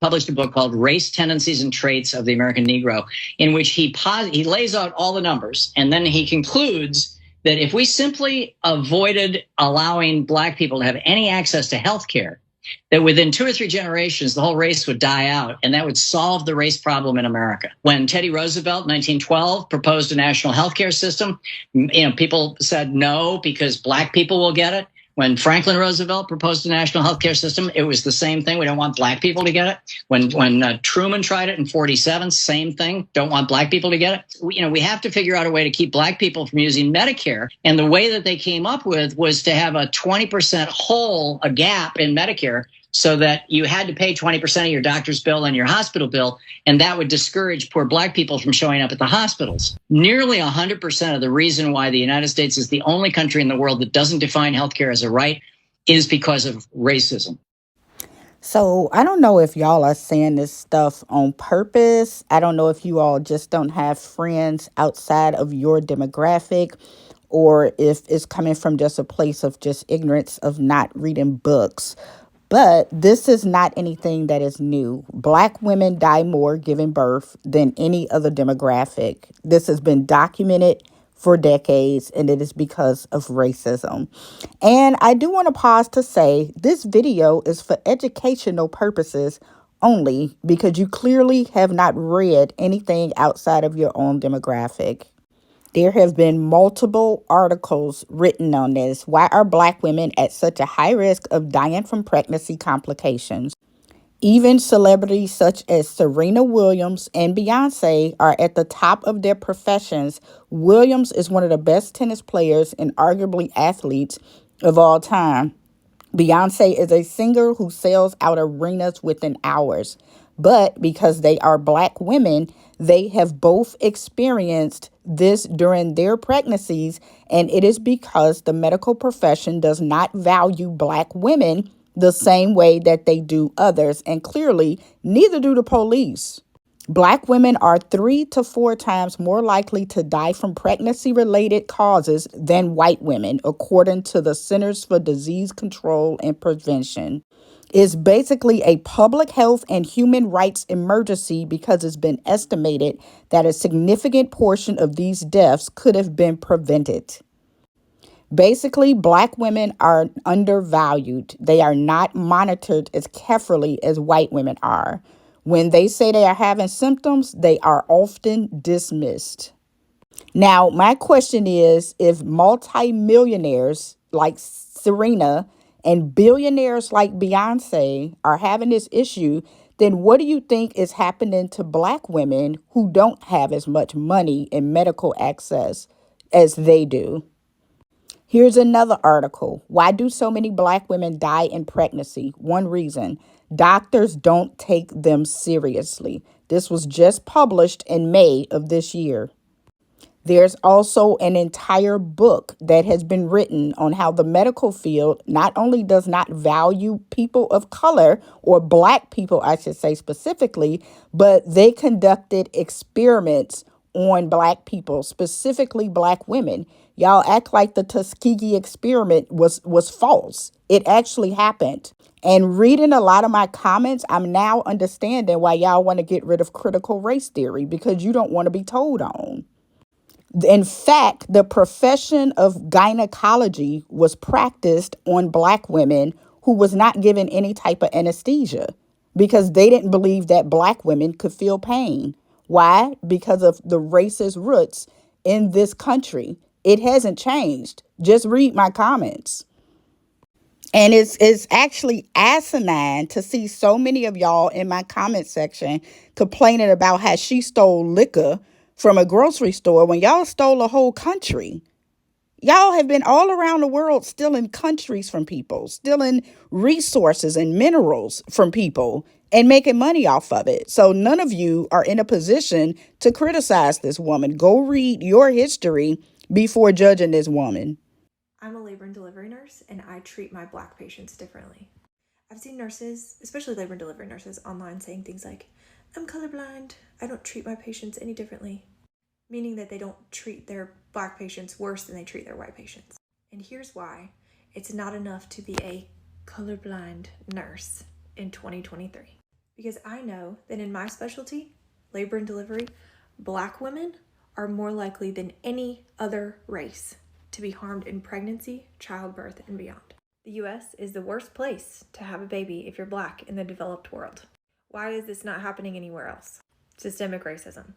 published a book called Race, Tendencies, and Traits of the American Negro, in which he lays out all the numbers, and then he concludes that if we simply avoided allowing black people to have any access to health care, that within 2 or 3 generations, the whole race would die out, and that would solve the race problem in America. When Teddy Roosevelt, 1912, proposed a national health care system, people said no because black people will get it. When Franklin Roosevelt proposed a national health care system, it was the same thing. We don't want black people to get it. When Truman tried it in 1947, same thing. Don't want black people to get it. We have to figure out a way to keep black people from using Medicare. And the way that they came up with was to have a 20% hole, a gap in Medicare, so that you had to pay 20% of your doctor's bill and your hospital bill, and that would discourage poor black people from showing up at the hospitals. Nearly 100% of the reason why the United States is the only country in the world that doesn't define healthcare as a right is because of racism. So I don't know if y'all are saying this stuff on purpose. I don't know if you all just don't have friends outside of your demographic, or if it's coming from just a place of just ignorance of not reading books. But this is not anything that is new. Black women die more giving birth than any other demographic. This has been documented for decades, and it is because of racism. And I do want to pause to say this video is for educational purposes only, because you clearly have not read anything outside of your own demographic. There have been multiple articles written on this. Why are black women at such a high risk of dying from pregnancy complications? Even celebrities such as Serena Williams and Beyoncé are at the top of their professions. Williams is one of the best tennis players and arguably athletes of all time. Beyonce is a singer who sells out arenas within hours. But because they are black women, they have both experienced this during their pregnancies, and it is because the medical profession does not value black women the same way that they do others, and clearly neither do the police. Black women are 3 to 4 times more likely to die from pregnancy-related causes than white women, according to the Centers for Disease Control and Prevention. It's basically a public health and human rights emergency because it's been estimated that a significant portion of these deaths could have been prevented. Basically, black women are undervalued. They are not monitored as carefully as white women are. When they say they are having symptoms, they are often dismissed. Now, my question is, if multimillionaires like Serena and billionaires like Beyonce are having this issue, then what do you think is happening to black women who don't have as much money and medical access as they do? Here's another article. Why do so many black women die in pregnancy? One reason: doctors don't take them seriously. This was just published in May of this year. There's also an entire book that has been written on how the medical field not only does not value people of color, or black people, I should say specifically, but they conducted experiments on black people, specifically black women. Y'all act like the Tuskegee experiment was false. It actually happened. And reading a lot of my comments, I'm now understanding why y'all want to get rid of critical race theory, because you don't want to be told on. In fact, the profession of gynecology was practiced on black women who was not given any type of anesthesia, because they didn't believe that black women could feel pain. Why? Because of the racist roots in this country. It hasn't changed. Just read my comments. And it's actually asinine to see so many of y'all in my comment section complaining about how she stole liquor from a grocery store when y'all stole a whole country. Y'all have been all around the world stealing countries from people, stealing resources and minerals from people, and making money off of it. So none of you are in a position to criticize this woman. Go read your history before judging this woman. I'm a labor and delivery nurse, and I treat my black patients differently. I've seen nurses, especially labor and delivery nurses, online saying things like, "I'm colorblind, I don't treat my patients any differently," meaning that they don't treat their black patients worse than they treat their white patients. And here's why. It's not enough to be a colorblind nurse in 2023. Because I know that in my specialty, labor and delivery, Black women are more likely than any other race to be harmed in pregnancy, childbirth, and beyond. The US is the worst place to have a baby if you're Black in the developed world. Why is this not happening anywhere else? Systemic racism.